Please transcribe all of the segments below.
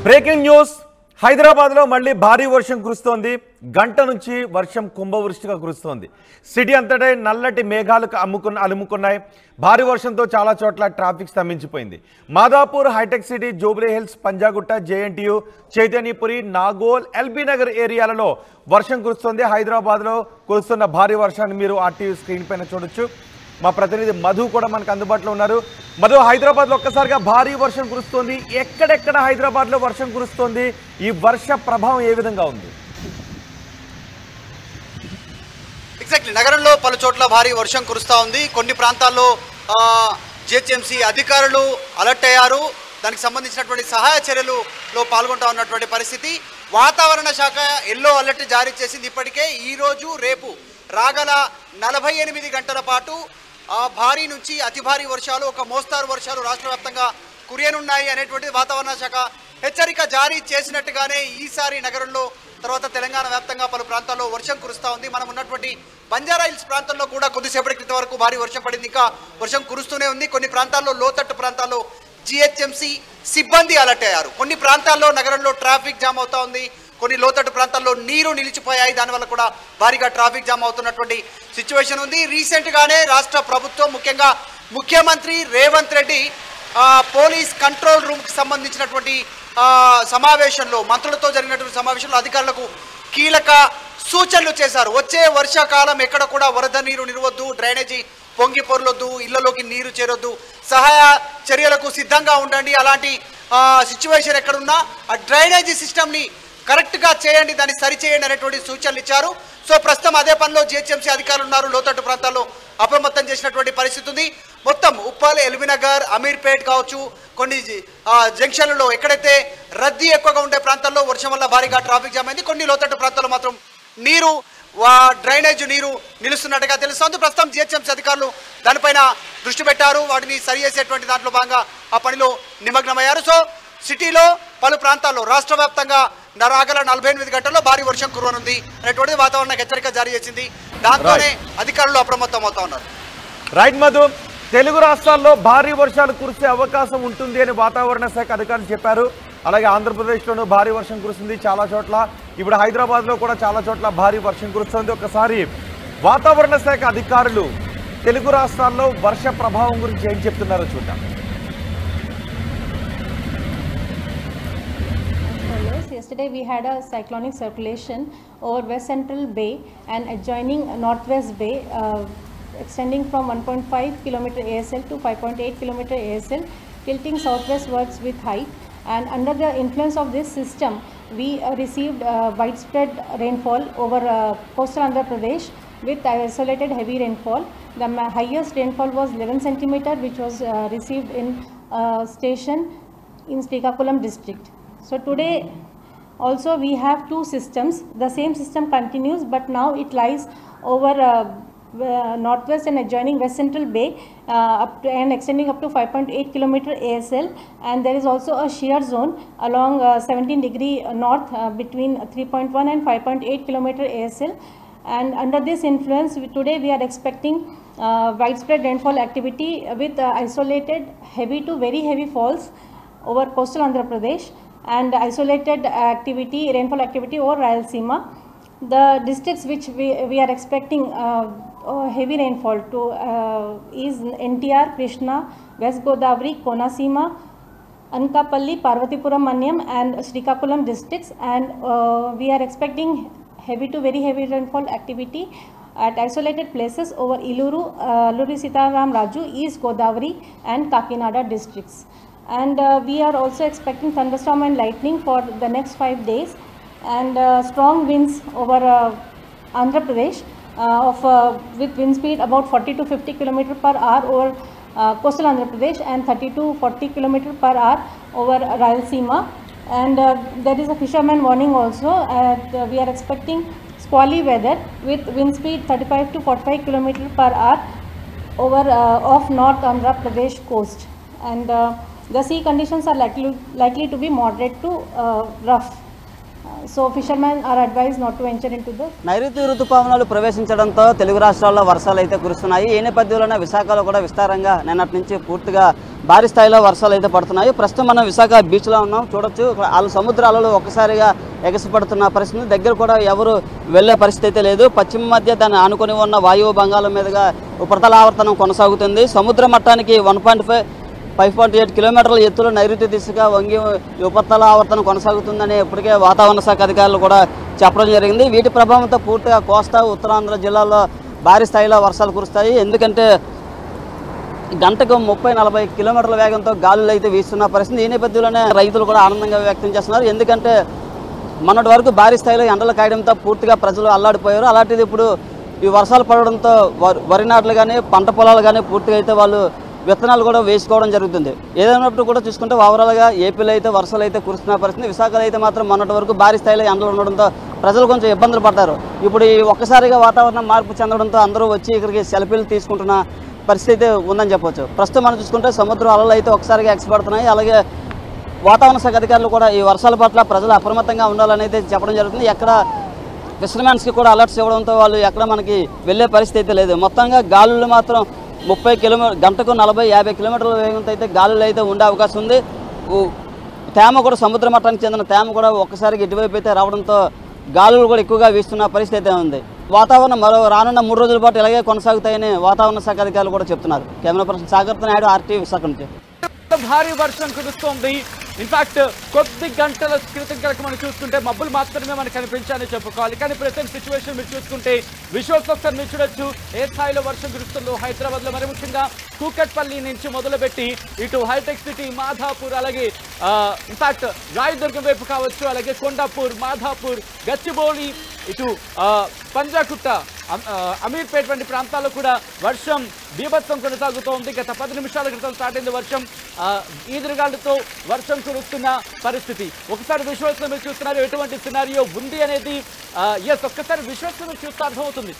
Breaking news Hyderabad లో మళ్ళీ భారీ వర్షం కురుస్తోంది. గంట నుంచి వర్షం కుంభవృష్టిగా కురుస్తోంది. సిటీ అంతటా నల్లటి మేఘాలు అలుముకున్నాయి. భారీ వర్షంతో చాలా చోట్ల ట్రాఫిక్ స్తంభించిపోయింది. మాదాపూర్, హైటెక్ సిటీ, జూబ్లీ హిల్స్, పంజాగుట్ట, జేఎన్టీయూ, చైతన్యపురి, నాగోల్, ఎల్బీ నగర్ ఏరియాలలో వర్షం కురుస్తోంది. హైదరాబాద్ లో కురుస్తున్న భారీ వర్షాన్ని మీరు ఆర్టీవీ స్క్రీన్ పైన చూడొచ్చు. మా ప్రతినిధి మధు కూడా మనకు అందుబాటులో ఉన్నారు. మధు, హైదరాబాద్లో ఒక్కసారిగా భారీ వర్షం కురుస్తోంది. ఎక్కడెక్కడ హైదరాబాద్లో వర్షం కురుస్తోంది? ఈ వర్ష ప్రభావం ఏ విధంగా ఉంది? ఎగ్జాక్ట్లీ, నగరంలో పలు చోట్ల భారీ వర్షం కురుస్తూ ఉంది. కొన్ని ప్రాంతాల్లో జిహెచ్ఎంసీ అధికారులు అలర్ట్ అయ్యారు. దానికి సంబంధించినటువంటి సహాయ చర్యలలో పాల్గొంటూ ఉన్నటువంటి పరిస్థితి. వాతావరణ శాఖ ఎల్లో అలర్ట్ జారీ చేసింది. ఇప్పటికే ఈరోజు రేపు రాగల 48 గంటల పాటు భారీ నుంచి అతి భారీ వర్షాలు, ఒక మోస్తారు వర్షాలు రాష్ట్ర వ్యాప్తంగా కురియనున్నాయి అనేటువంటిది వాతావరణ శాఖ హెచ్చరిక జారీ చేసినట్టుగానే ఈసారి నగరంలో తర్వాత తెలంగాణ వ్యాప్తంగా పలు ప్రాంతాల్లో వర్షం కురుస్తూ ఉంది. మనం ఉన్నటువంటి బంజారా హిల్స్ ప్రాంతంలో కూడా కొద్దిసేపటి క్రితం వరకు భారీ వర్షం పడింది. ఇంకా వర్షం కురుస్తూనే ఉంది. కొన్ని ప్రాంతాల్లో, లోతట్టు ప్రాంతాల్లో జిహెచ్ఎంసీ సిబ్బంది అలర్ట్ అయ్యారు. కొన్ని ప్రాంతాల్లో నగరంలో ట్రాఫిక్ జామ్ అవుతా ఉంది. కొన్ని లోతట్టు ప్రాంతాల్లో నీరు నిలిచిపోయాయి. దానివల్ల కూడా భారీగా ట్రాఫిక్ జామ్ అవుతున్నటువంటి సిచ్యువేషన్ ఉంది. రీసెంట్గానే రాష్ట్ర ప్రభుత్వం, ముఖ్యంగా ముఖ్యమంత్రి రేవంత్ రెడ్డి పోలీస్ కంట్రోల్ రూమ్కి సంబంధించినటువంటి సమావేశంలో, మంత్రులతో జరిగినటువంటి సమావేశంలో అధికారులకు కీలక సూచనలు చేశారు. వచ్చే వర్షాకాలం ఎక్కడ కూడా వరద నీరు నిలవద్దు, డ్రైనేజీ పొంగి పొరలొద్దు, ఇళ్లలోకి నీరు చేరొద్దు, సహాయ చర్యలకు సిద్ధంగా ఉండండి. అలాంటి సిచ్యువేషన్ ఎక్కడున్నా ఆ డ్రైనేజీ సిస్టమ్ని కరెక్ట్గా చేయండి, దాన్ని సరిచేయండి అనేటువంటి సూచనలు ఇచ్చారు. సో ప్రస్తుతం అదే పనిలో జిహెచ్ఎంసీ అధికారులు ఉన్నారు. లోతట్టు ప్రాంతాల్లో అప్రమత్తం చేసినటువంటి పరిస్థితి ఉంది. మొత్తం ఉప్పల్, ఎల్బీ నగర్, అమీర్పేట్ కావచ్చు, కొన్ని జంక్షన్లలో ఎక్కడైతే రద్దీ ఎక్కువగా ఉండే ప్రాంతాల్లో వర్షం వల్ల భారీగా ట్రాఫిక్ జామ్ అయింది. కొన్ని లోతట్టు ప్రాంతాల్లో మాత్రం నీరు, డ్రైనేజ్ నీరు నిలుస్తున్నట్టుగా తెలుస్తోంది. ప్రస్తుతం జిహెచ్ఎంసీ అధికారులు దానిపైన దృష్టి పెట్టారు. వాటిని సరి చేసేటువంటి దాంట్లో భాగంగా ఆ పనిలో నిమగ్నమయ్యారు. సో సిటీలో పలు ప్రాంతాల్లో రాష్ట్ర వ్యాప్తంగా రాగల 48 గంటల్లో భారీ వర్షం కురవనుంది అనేటువంటి వాతావరణ హెచ్చరిక జారీ చేసింది. దాంతోనే అధికారులు అప్రమత్తం అవుతా ఉన్నారు. రైట్ మధు, తెలుగు రాష్ట్రాల్లో భారీ వర్షాలు కురిసే అవకాశం ఉంటుంది అని వాతావరణ శాఖ అధికారులు చెప్పారు. అలాగే ఆంధ్రప్రదేశ్లోనూ భారీ వర్షం కురుస్తుంది చాలా చోట్ల. ఇప్పుడు హైదరాబాద్లో కూడా చాలా చోట్ల భారీ వర్షం కురుస్తుంది. ఒకసారి వాతావరణ శాఖ అధికారులు తెలుగు రాష్ట్రాల్లో వర్ష ప్రభావం గురించి ఏం చెప్తున్నారో చూద్దాం. Yesterday we had a cyclonic circulation over West Central Bay and adjoining Northwest Bay, extending from 1.5 km ASL to 5.8 km ASL, tilting southwestwards with height. And under the influence of this system, we received widespread rainfall over coastal Andhra Pradesh with isolated heavy rainfall. The highest rainfall was 11 cm, which was received in station in Srikakulam district. So today also we have two systems. The same system continues, but now it lies over northwest and adjoining West Central Bay and extending up to 5.8 km ASL, and there is also a shear zone along 17° north between 3.1 and 5.8 km ASL. And under this influence, today we are expecting widespread rainfall activity with isolated heavy to very heavy falls over coastal Andhra Pradesh and isolated rainfall activity over Rayalaseema. The districts which we are expecting heavy rainfall to is NTR, Krishna, West Godavari, Konaseema, Anakapalli, Parvatipuram, Manyam and Srikakulam districts, and we are expecting heavy to very heavy rainfall activity at isolated places over Iluru, Alluri Sitaram Raju, East Godavari and Kakinada districts. And we are also expecting thunderstorm and lightning for the next 5 days, and strong winds over Andhra Pradesh with wind speed about 40 to 50 km per hour over coastal Andhra Pradesh and 30 to 40 km per hour over Rayalaseema. And there is a fisherman warning also. We are expecting squally weather with wind speed 35 to 45 km per hour over off North Andhra Pradesh coast. And the sea conditions are likely to be moderate to rough. So fishermen are advised not to enter into the నైరుతి ఋతుపవనాలు ప్రవేశించడంతో తెలుగు రాష్ట్రాల్లో వర్షాలు అయితే కురుస్తున్నాయి. ఈ నేపథ్యంలోనే విశాఖలో కూడా విస్తారంగా నిన్నటి నుంచి పూర్తిగా భారీ స్థాయిలో వర్షాలు అయితే పడుతున్నాయి. ప్రస్తుతం మనం విశాఖ బీచ్లో ఉన్నాం. చూడొచ్చు వాళ్ళు సముద్రాలలో ఒక్కసారిగా ఎగసిపడుతున్న పరిస్థితి. దగ్గర కూడా ఎవరు వెళ్ళే పరిస్థితి అయితే లేదు. పశ్చిమ మధ్య దాన్ని ఆనుకొని ఉన్న వాయువు బంగాళం మీదుగా ఉపరితల ఆవర్తనం కొనసాగుతుంది. సముద్ర మట్టానికి 5.8 కిలోమీటర్ల ఎత్తులో నైరుతి దిశగా వంగి ఉపరితల ఆవర్తనం కొనసాగుతుందని ఇప్పటికే వాతావరణ శాఖ అధికారులు కూడా చెప్పడం జరిగింది. వీటి ప్రభావంతో పూర్తిగా కోస్తా ఉత్తరాంధ్ర జిల్లాల్లో భారీ స్థాయిలో వర్షాలు కురుస్తాయి. ఎందుకంటే గంటకు 30-40 కిలోమీటర్ల వేగంతో గాలులు అయితే వీస్తున్న పరిస్థితి. ఈ నేపథ్యంలోనే రైతులు కూడా ఆనందంగా వ్యక్తం చేస్తున్నారు. ఎందుకంటే మొన్నటి వరకు భారీ స్థాయిలో ఎండలు కాయడంతో పూర్తిగా ప్రజలు అల్లాడిపోయారు. అలాంటిది ఇప్పుడు ఈ వర్షాలు పడడంతో వరి నాట్లు కానీ పంట పొలాలు కానీ పూర్తిగా అయితే వాళ్ళు విత్తనాలు కూడా వేసుకోవడం జరుగుతుంది. ఏదైనప్పుడు కూడా చూసుకుంటే ఓవరాల్గా ఏపీలో అయితే వర్షాలు అయితే కురుస్తున్న పరిస్థితి. విశాఖలో అయితే మాత్రం మొన్నటి వరకు భారీ స్థాయిలో ఎండలు ఉండడంతో ప్రజలు కొంచెం ఇబ్బందులు పడ్డారు. ఇప్పుడు ఈ ఒక్కసారిగా వాతావరణం మార్పు చెందడంతో అందరూ వచ్చి ఇక్కడికి సెల్ఫీలు తీసుకుంటున్న పరిస్థితి అయితే ఉందని చెప్పొచ్చు. ప్రస్తుతం మనం చూసుకుంటే సముద్ర అలలు అయితే ఒకసారిగా ఎగసిపడుతున్నాయి. అలాగే వాతావరణ శాఖ అధికారులు కూడా ఈ వర్షాల పట్ల ప్రజలు అప్రమత్తంగా ఉండాలని అయితే చెప్పడం జరుగుతుంది. ఎక్కడ ఫిషర్మెన్స్కి కూడా అలర్ట్స్ ఇవ్వడంతో వాళ్ళు ఎక్కడ మనకి వెళ్ళే పరిస్థితి అయితే లేదు. మొత్తంగా గాలులు మాత్రం 30 కిలోమీటర్ గంటకు 40-50 కిలోమీటర్ల వేగంతో అయితే గాలులు అయితే ఉండే అవకాశం ఉంది. తేమ కూడా సముద్ర మట్టానికి చెందిన తేమ కూడా ఒక్కసారిగా ఇటువైపు అయితే రావడంతో గాలులు కూడా ఎక్కువగా వీస్తున్న పరిస్థితి అయితే ఉంది. వాతావరణం రానున్న 3 రోజుల పాటు ఇలాగే కొనసాగుతాయని వాతావరణ శాఖ అధికారులు కూడా చెప్తున్నారు. కెమెరా పర్సన్ సాగర్తో నాయుడు, ఆర్టీవీ విశాఖ నుంచి. భారీ వర్షం కురుస్తోంది. ఇన్ఫాక్ట్ కొద్ది గంటల క్రితం కనుక మనం చూసుకుంటే మబ్బులు మాత్రమే మనకు కనిపించాలని చెప్పుకోవాలి. కానీ ప్రెసెంట్ సిచ్యువేషన్ మీరు చూసుకుంటే విజువల్స్ ఒకసారి మీరు చూడొచ్చు ఏ స్థాయిలో వర్షం కురుస్తుందో. హైదరాబాద్లో మరి ముఖ్యంగా కూకట్పల్లి నుంచి మొదలుపెట్టి ఇటు హైటెక్ సిటీ, మాధాపూర్, అలాగే ఇన్ఫాక్ట్ రాయదుర్గం వైపు కావచ్చు, అలాగే కొండాపూర్, మాధాపూర్, గచ్చిబౌలి, ఇటు పంజాగుట్ట, అమీర్పేట్ వంటి ప్రాంతాల్లో కూడా వర్షం బీభత్సం కొనసాగుతోంది. గత 10 నిమిషాల క్రితం స్టార్ట్ అయింది వర్షం. ఈదురుగాలులతో వర్షం కురుస్తున్న పరిస్థితి. ఒకసారి విజువల్స్ మీరు చూస్తున్నారు ఎటువంటి సినారియో ఉంది అనేది. ఒక్కసారి విజువల్స్ మీరు చూస్తే అర్థమవుతుంది.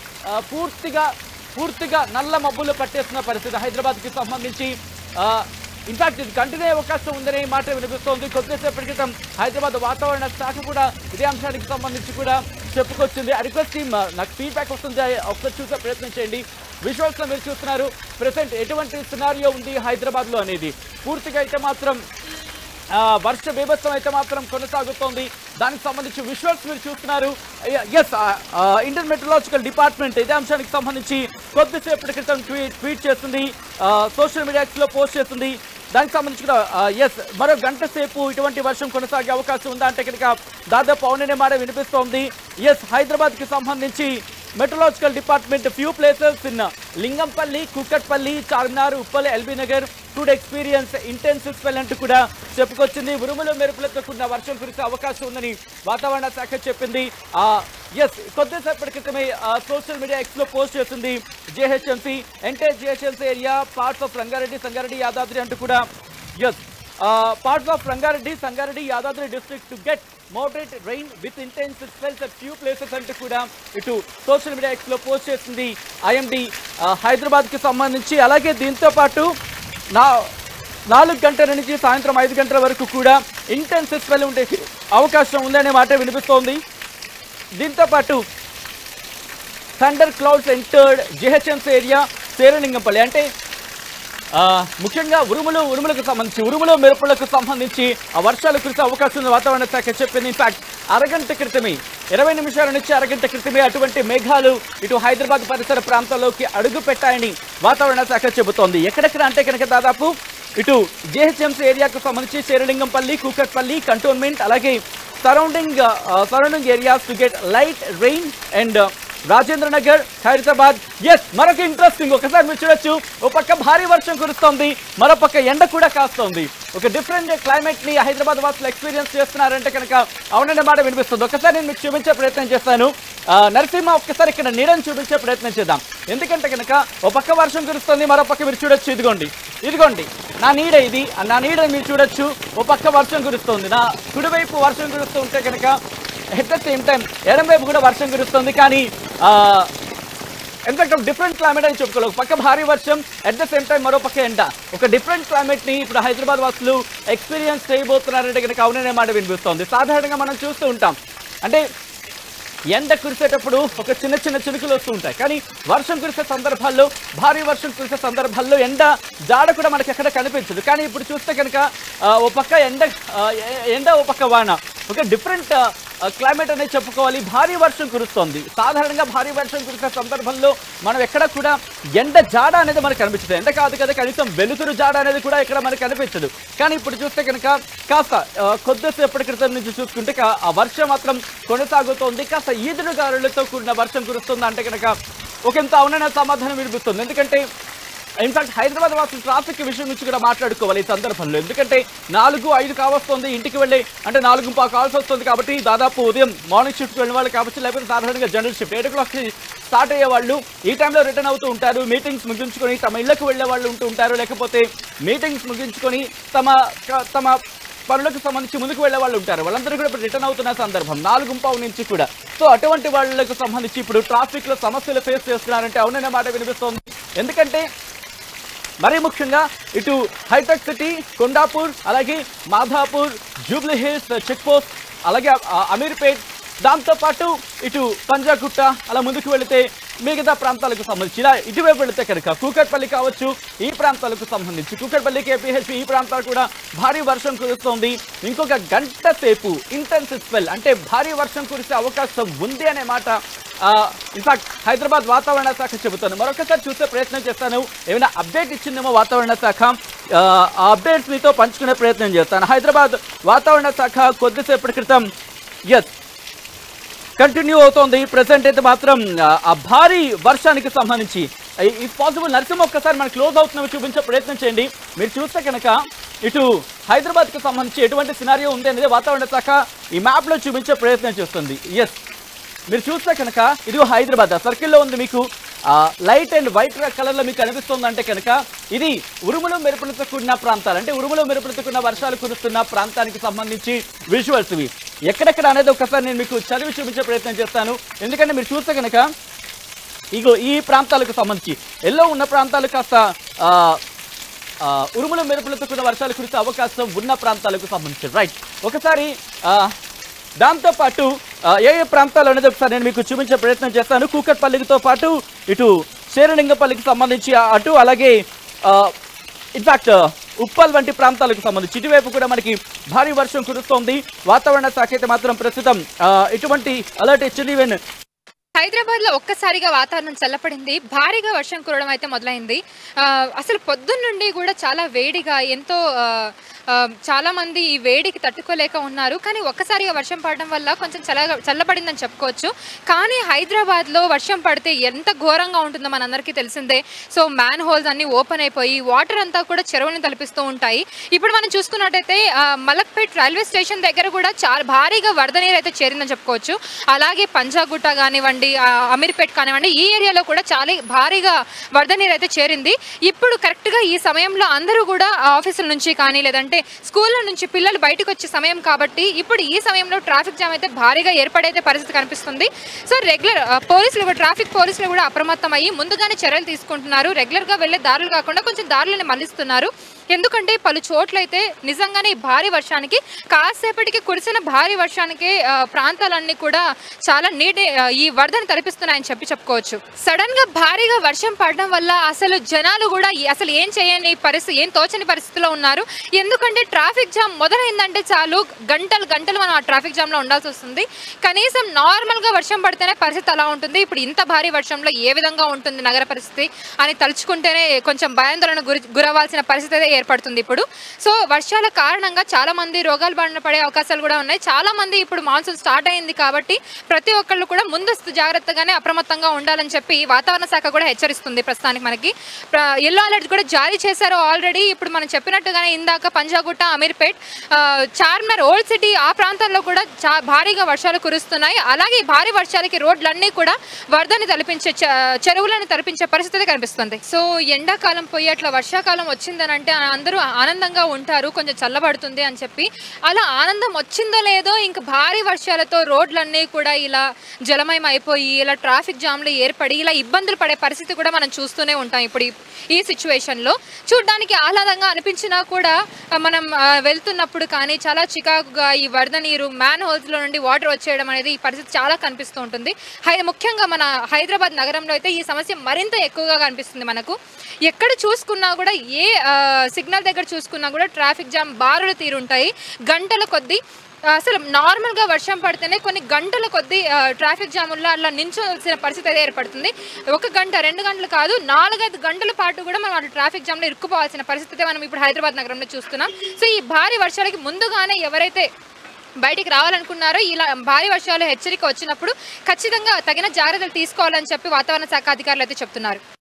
పూర్తిగా నల్ల మబ్బులు పట్టేస్తున్న పరిస్థితి హైదరాబాద్కి సంబంధించి. ఇన్ఫాక్ట్ ఇది కంటిన్యూ అయ్యే అవకాశం ఉందనే మాట వినిపిస్తోంది. కొద్దిసేపటి క్రితం హైదరాబాద్ వాతావరణ శాఖ కూడా ఇదే అంశానికి సంబంధించి కూడా చెప్పుకొచ్చింది. ఆ రిక్వెస్ట్ టీమ్ నాకు ఫీడ్బ్యాక్ వస్తుంది, ఒకసారి చూసే ప్రయత్నం చేయండి. విజువల్స్లో మీరు చూస్తున్నారు ప్రెసెంట్ ఎటువంటి సినారియో ఉంది హైదరాబాద్లో అనేది. పూర్తిగా అయితే మాత్రం వర్ష బీభత్సం అయితే మాత్రం కొనసాగుతోంది. దానికి సంబంధించి విజువల్స్ మీరు చూస్తున్నారు. ఇండియన్ మెట్రలాజికల్ డిపార్ట్మెంట్ ఇదే అంశానికి సంబంధించి కొద్దిసేపటి క్రితం ట్వీట్ చేస్తుంది, సోషల్ మీడియాలో పోస్ట్ చేస్తుంది. దానికి సంబంధించి కూడా మరో గంట సేపు ఇటువంటి వర్షం కొనసాగే అవకాశం ఉందా అంటే కనుక దాదాపు అవుననే మాట వినిపిస్తోంది. హైదరాబాద్కి సంబంధించి meteorological department few places in Lingampally, Kukatpally, Charminar, Uppal, LB Nagar could experience intensive spell అంటూ కూడా చెప్పుకొచ్చింది. ఉరుములు మెరుపులతో కూడిన వర్షం కురిసే అవకాశం ఉందని వాతావరణ శాఖ చెప్పింది. కొద్దిసేపటి క్రితమే సోషల్ మీడియా ఎక్స్లో పోస్ట్ చేస్తుంది GHMC, entire GHMC area, parts of Sangareddy, Yadadri అంటూ కూడా parts of Sangareddy, Yadadri district to get moderate rain with intense spells at few places అంటూ కూడా ఇటు సోషల్ మీడియా ఎక్స్లో పోస్ట్ చేసింది ఐఎండీ హైదరాబాద్కి సంబంధించి. అలాగే దీంతో పాటు 4 గంటల నుంచి సాయంత్రం 5 గంటల వరకు కూడా ఇంటెన్స్ స్పెల్ ఉండే అవకాశం ఉందనే మాట వినిపిస్తోంది. దీంతో పాటు thunder clouds entered GHMC area, Serilingampally. అంటే ముఖ్యంగా ఉరుములకు సంబంధించి ఉరుములు మెరుపులకు సంబంధించి ఆ వర్షాలు కురిసే అవకాశం ఉంది వాతావరణ శాఖ చెప్పింది. ఇన్ఫాక్ట్ అరగంట క్రితమే 20 నిమిషాల నుంచి అరగంట క్రితమే అటువంటి మేఘాలు ఇటు హైదరాబాద్ పరిసర ప్రాంతాల్లోకి అడుగు పెట్టాయని వాతావరణ శాఖ చెబుతోంది. ఎక్కడెక్కడ అంటే కనుక దాదాపు ఇటు జేహెచ్ఎంసీ ఏరియాకు సంబంధించి శేరలింగంపల్లి, కూకట్పల్లి, కంటోన్మెంట్, అలాగే surrounding areas to get light rain and Rajendra Nagar, Hyderabad. మరొక ఇంట్రెస్టింగ్ ఒకసారి మీరు చూడొచ్చు. ఒక పక్క భారీ వర్షం కురుస్తోంది, మరో పక్క ఎండ కూడా కాస్తోంది. ఒక డిఫరెంట్ క్లైమేట్ ని హైదరాబాద్ వాసులు ఎక్స్పీరియన్స్ చేస్తున్నారంటే కనుక అవుననే మాట వినిపిస్తుంది. ఒకసారి నేను మీకు చూపించే ప్రయత్నం చేస్తాను. నరసింహ ఒక్కసారి ఇక్కడ నీడని చూపించే ప్రయత్నం చేద్దాం. ఎందుకంటే కనుక ఒక పక్క వర్షం కురుస్తుంది, మరో పక్క మీరు చూడొచ్చు. ఇదిగోండి నా నీడ, ఇది నా నీడని మీరు చూడొచ్చు. ఒక పక్క వర్షం కురుస్తుంది, నా కుడివైపు వర్షం కురుస్తూ ఉంటే కనుక ఎట్ ద సేమ్ టైం ఎడం వైపు కూడా వర్షం కురుస్తుంది. కానీ ఇన్ఫాక్ట్ ఒక డిఫరెంట్ క్లైమేట్ అని చెప్పుకోవాలి. ఒక పక్క భారీ వర్షం, అట్ ద సేమ్ టైం మరో పక్క ఎండ. ఒక డిఫరెంట్ క్లైమేట్ని ఇప్పుడు హైదరాబాద్ వాసులు ఎక్స్పీరియన్స్ చేయబోతున్నారంటే కనుక అవుననే మాట వినిపిస్తోంది. సాధారణంగా మనం చూస్తూ ఉంటాం అంటే ఎండ కురిసేటప్పుడు ఒక చిన్న చిన్న చినుకులు వస్తూ ఉంటాయి, కానీ వర్షం కురిసే సందర్భాల్లో, భారీ వర్షం కురిసే సందర్భాల్లో ఎండ జాడ కూడా మనకి ఎక్కడ కనిపించదు. కానీ ఇప్పుడు చూస్తే కనుక ఓ పక్క ఎండ ఓ పక్క వాన, ఒక డిఫరెంట్ క్లైమేట్ అనేది చెప్పుకోవాలి. భారీ వర్షం కురుస్తోంది. సాధారణంగా భారీ వర్షం కురిసే సందర్భంలో మనం ఎక్కడ కూడా ఎండ జాడ అనేది మనకు కనిపించదు. ఎండ కాదు కదా, కనీసం వెలుతురు జాడ అనేది కూడా ఇక్కడ మనకు కనిపించదు. కానీ ఇప్పుడు చూస్తే కనుక కాస్త కొద్దిసేపటి క్రితం నుంచి చూసుకుంటే ఆ వర్షం మాత్రం కొనసాగుతోంది. కాస్త ఈదురుగాలులతో కూడిన వర్షం కురుస్తుంది అంటే కనుక ఒకంత అవునైన సమాధానం వినిపిస్తుంది. ఎందుకంటే ఇన్ఫాక్ట్ హైదరాబాద్ వాసులు ట్రాఫిక్ విషయం నుంచి కూడా మాట్లాడుకోవాలి ఈ సందర్భంలో. ఎందుకంటే 4-5 కావస్తుంది, ఇంటికి వెళ్ళి అంటే 4:15 కావాల్సి వస్తుంది. కాబట్టి దాదాపు ఉదయం మార్నింగ్ షిఫ్ట్కి వెళ్ళిన వాళ్ళు కాబట్టి, లేకపోతే సాధారణంగా జనరల్ షిఫ్ట్ 8 o'clockకి స్టార్ట్ అయ్యే వాళ్ళు ఈ టైంలో రిటర్న్ అవుతూ ఉంటారు. మీటింగ్స్ ముగించుకొని తమ ఇళ్లకు వెళ్ళే వాళ్ళు ఉంటూ ఉంటారు, లేకపోతే మీటింగ్స్ ముగించుకొని తమ పనులకు సంబంధించి ముందుకు వెళ్ళే వాళ్ళు ఉంటారు. వాళ్ళందరూ కూడా ఇప్పుడు రిటర్న్ అవుతున్న సందర్భం 4:15 నుంచి కూడా. సో అటువంటి వాళ్ళకు సంబంధించి ఇప్పుడు ట్రాఫిక్లో సమస్యలు ఫేస్ చేస్తున్నారంటే అవుననే మాట వినిపిస్తోంది. ఎందుకంటే మరీ ముఖ్యంగా ఇటు హైటెక్ సిటీ, కొండాపూర్, అలాగే Madhapur, Jubilee Hills check post, అలాగే అమీర్పేట్, దాంతోపాటు ఇటు పంజాగుట్ట అలా ముందుకు వెళితే మిగతా ప్రాంతాలకు సంబంధించి ఇలా ఇటువైపు వెళితే కనుక కూకట్పల్లి కావచ్చు, ఈ ప్రాంతాలకు సంబంధించి కూకట్పల్లి, కేపీహెచ్పి ఈ ప్రాంతాలు కూడా భారీ వర్షం కురుస్తోంది. ఇంకొక గంట సేపు ఇంటెన్సివ్ స్పెల్ అంటే భారీ వర్షం కురిసే అవకాశం ఉంది అనే మాట ఇన్ఫాక్ట్ హైదరాబాద్ వాతావరణ శాఖ చెబుతాను. మరొకసారి చూసే ప్రయత్నం చేస్తాను, ఏమైనా అప్డేట్ ఇచ్చిందేమో వాతావరణ శాఖ. ఆ అప్డేట్స్ మీతో పంచుకునే ప్రయత్నం చేస్తాను. హైదరాబాద్ వాతావరణ శాఖ కొద్దిసేపటి క్రితం కంటిన్యూ అవుతోంది. ప్రెసెంట్ అయితే మాత్రం ఆ భారీ వర్షానికి సంబంధించి ఇఫ్ పాసిబుల్ నరసింహ ఒక్కసారి మనకి క్లోజ్ అవుతున్నవి చూపించే ప్రయత్నం చేయండి. మీరు చూస్తే కనుక ఇటు హైదరాబాద్కి సంబంధించి ఎటువంటి సినారియో ఉంది అనేది వాతావరణ శాఖ ఈ మ్యాప్లో చూపించే ప్రయత్నం చేస్తుంది. ఎస్, మీరు చూస్తే కనుక ఇది హైదరాబాద్ సర్కిల్లో ఉంది, మీకు లైట్ అండ్ వైట్ కలర్లో మీకు కనిపిస్తుంది. అంటే కనుక ఇది ఉరుములు మెరుపులతో కూడిన ప్రాంతాలు, అంటే ఉరుములు మెరుపులతో కూడిన వర్షాలు కురుస్తున్న ప్రాంతానికి సంబంధించి విజువల్స్ ఇవి. ఎక్కడెక్కడ అనేది ఒకసారి నేను మీకు చదివి చూపించే ప్రయత్నం చేస్తాను. ఎందుకంటే మీరు చూస్తే కనుక ఇగో ఈ ప్రాంతాలకు సంబంధించి ఎల్లో ఉన్న ప్రాంతాలు కాస్త ఉరుములు మెరుపులతో కూడిన వర్షాలు కురిసే అవకాశం ఉన్న ప్రాంతాలకు సంబంధించి రైట్. ఒకసారి దాంతోపాటు ఏ ప్రాంతాలు అనేది ఒకసారి నేను మీకు చూపించే ప్రయత్నం చేస్తాను. కూకట్పల్లితో పాటు ఇటు శేరలింగపల్లికి సంబంధించి అటు, అలాగే ఇన్ఫాక్ట్ ఉప్పల్ వంటి ప్రాంతాలకు సంబంధించి ఇటువైపు కూడా మనకి భారీ వర్షం కురుస్తోంది. వాతావరణ శాఖ అయితే మాత్రం ప్రస్తుతం ఇటువంటి అలర్ట్ ఇచ్చింది. ఈవెన్ హైదరాబాద్ లో ఒక్కసారిగా వాతావరణం చల్లపడింది, భారీగా వర్షం కురవడం అయితే మొదలైంది. అసలు పొద్దున్న నుండి కూడా చాలా వేడిగా ఎంతో చాలా మంది ఈ వేడికి తట్టుకోలేక ఉన్నారు. కానీ ఒక్కసారిగా వర్షం పడడం వల్ల కొంచెం చల్లబడిందని చెప్పుకోవచ్చు. కానీ హైదరాబాద్లో వర్షం పడితే ఎంత ఘోరంగా ఉంటుందో మనందరికీ తెలిసిందే. సో మ్యాన్ హోల్స్ అన్నీ ఓపెన్ అయిపోయి వాటర్ అంతా కూడా చెరువులను తలపిస్తూ ఉంటాయి. ఇప్పుడు మనం చూసుకున్నట్టయితే మలక్పేట్ రైల్వే స్టేషన్ దగ్గర కూడా చాలా భారీగా వరద నీరు అయితే చేరిందని చెప్పుకోవచ్చు. అలాగే పంజాగుట్ట కానివ్వండి, అమీర్పేట్ కానివ్వండి, ఈ ఏరియాలో కూడా చాలా భారీగా వరద నీరు అయితే చేరింది. ఇప్పుడు కరెక్ట్గా ఈ సమయంలో అందరూ కూడా ఆఫీసుల నుంచి కానీ లేదంటే స్కూళ్ళ నుంచి పిల్లలు బయటకు వచ్చే సమయం కాబట్టి ఇప్పుడు ఈ సమయంలో ట్రాఫిక్ జామ్ అయితే భారీగా ఏర్పడైతే పరిస్థితి కనిపిస్తుంది. సో రెగ్యులర్ పోలీసులు, ట్రాఫిక్ పోలీసులు కూడా అప్రమత్తం అయ్యి ముందుగానే చర్యలు తీసుకుంటున్నారు. రెగ్యులర్గా వెళ్ళే దారులు కాకుండా కొంచెం దారులను మళ్లిస్తున్నారు. ఎందుకంటే పలు చోట్లయితే నిజంగానే భారీ వర్షానికి కాసేపటికి కురిసిన భారీ వర్షానికి ప్రాంతాలన్నీ కూడా చాలా ఈ వరదను తలపిస్తున్నాయని చెప్పుకోవచ్చు. సడన్ గా భారీగా వర్షం పడడం వల్ల అసలు జనాలు కూడా అసలు ఏం చేయని పరిస్థితి, ఏం తోచని పరిస్థితిలో ఉన్నారు. ఎందుకంటే ట్రాఫిక్ జామ్ మొదలైందంటే చాలు గంటలు మనం ఆ ట్రాఫిక్ జామ్ లో ఉండాల్సి వస్తుంది. కనీసం నార్మల్ గా వర్షం పడితేనే పరిస్థితి అలా ఉంటుంది. ఇప్పుడు ఇంత భారీ వర్షంలో ఏ విధంగా ఉంటుంది నగర పరిస్థితి అని తలుచుకుంటేనే కొంచెం భయాందోళన గురవాల్సిన పరిస్థితి ఏర్పడుతుంది ఇప్పుడు. సో వర్షాల కారణంగా చాలా మంది రోగాలు బారిన పడే అవకాశాలు కూడా ఉన్నాయి. చాలా మంది ఇప్పుడు మాన్సూన్ స్టార్ట్ అయింది కాబట్టి ప్రతి ఒక్కళ్ళు కూడా ముందస్తు జాగ్రత్తగానే అప్రమత్తంగా ఉండాలని చెప్పి వాతావరణ శాఖ కూడా హెచ్చరిస్తుంది. ప్రస్తుతానికి మనకి ఎల్లో అలర్ట్ కూడా జారీ చేశారు ఆల్రెడీ. ఇప్పుడు మనం చెప్పినట్టుగానే ఇందాక పంజాగుట్ట, అమీర్పేట్, చార్మినార్, ఓల్డ్ సిటీ ఆ ప్రాంతాల్లో కూడా భారీగా వర్షాలు కురుస్తున్నాయి. అలాగే భారీ వర్షాలకి రోడ్లన్నీ కూడా వరదని తలపించే, చెరువులను తలపించే పరిస్థితి కనిపిస్తుంది. సో ఎండాకాలం పోయి అట్లా వర్షాకాలం వచ్చిందని అంటే అందరూ ఆనందంగా ఉంటారు, కొంచెం చల్లబడుతుంది అని చెప్పి. అలా ఆనందం వచ్చిందో లేదో ఇంకా భారీ వర్షాలతో రోడ్లన్నీ కూడా ఇలా జలమయం అయిపోయి ఇలా ట్రాఫిక్ జామ్లు ఏర్పడి ఇలా ఇబ్బందులు పడే పరిస్థితి కూడా మనం చూస్తూనే ఉంటాం. ఇప్పుడు ఈ సిచ్యువేషన్లో చూడడానికి ఆహ్లాదంగా అనిపించినా కూడా మనం వెళ్తున్నప్పుడు కానీ చాలా చికాకుగా ఈ వరద నీరు మ్యాన్ హోల్స్లో నుండి వాటర్ వచ్చేయడం అనేది ఈ పరిస్థితి చాలా కనిపిస్తూ ఉంటుంది. ముఖ్యంగా మన హైదరాబాద్ నగరంలో అయితే ఈ సమస్య మరింత ఎక్కువగా కనిపిస్తుంది. మనకు ఎక్కడ చూసుకున్నా కూడా ఏ సిగ్నల్ దగ్గర చూసుకున్నా కూడా ట్రాఫిక్ జామ్ బారులు తీరుంటాయి. గంటల కొద్దీ అసలు నార్మల్గా వర్షం పడితేనే కొన్ని గంటల కొద్దీ ట్రాఫిక్ జాముల్లో అలా నించోవలసిన పరిస్థితి అయితే ఏర్పడుతుంది. 1 గంట 2 గంటలు కాదు 4-5 గంటల పాటు కూడా మనం అటు ట్రాఫిక్ జామ్లో ఇరుక్కుపోవాల్సిన పరిస్థితి మనం ఇప్పుడు హైదరాబాద్ నగరంలో చూస్తున్నాం. సో ఈ భారీ వర్షాలకి ముందుగానే ఎవరైతే బయటికి రావాలనుకున్నారో ఇలా భారీ వర్షాలు హెచ్చరిక వచ్చినప్పుడు ఖచ్చితంగా తగిన జాగ్రత్తలు తీసుకోవాలని చెప్పి వాతావరణ శాఖ అధికారులు అయితే చెప్తున్నారు.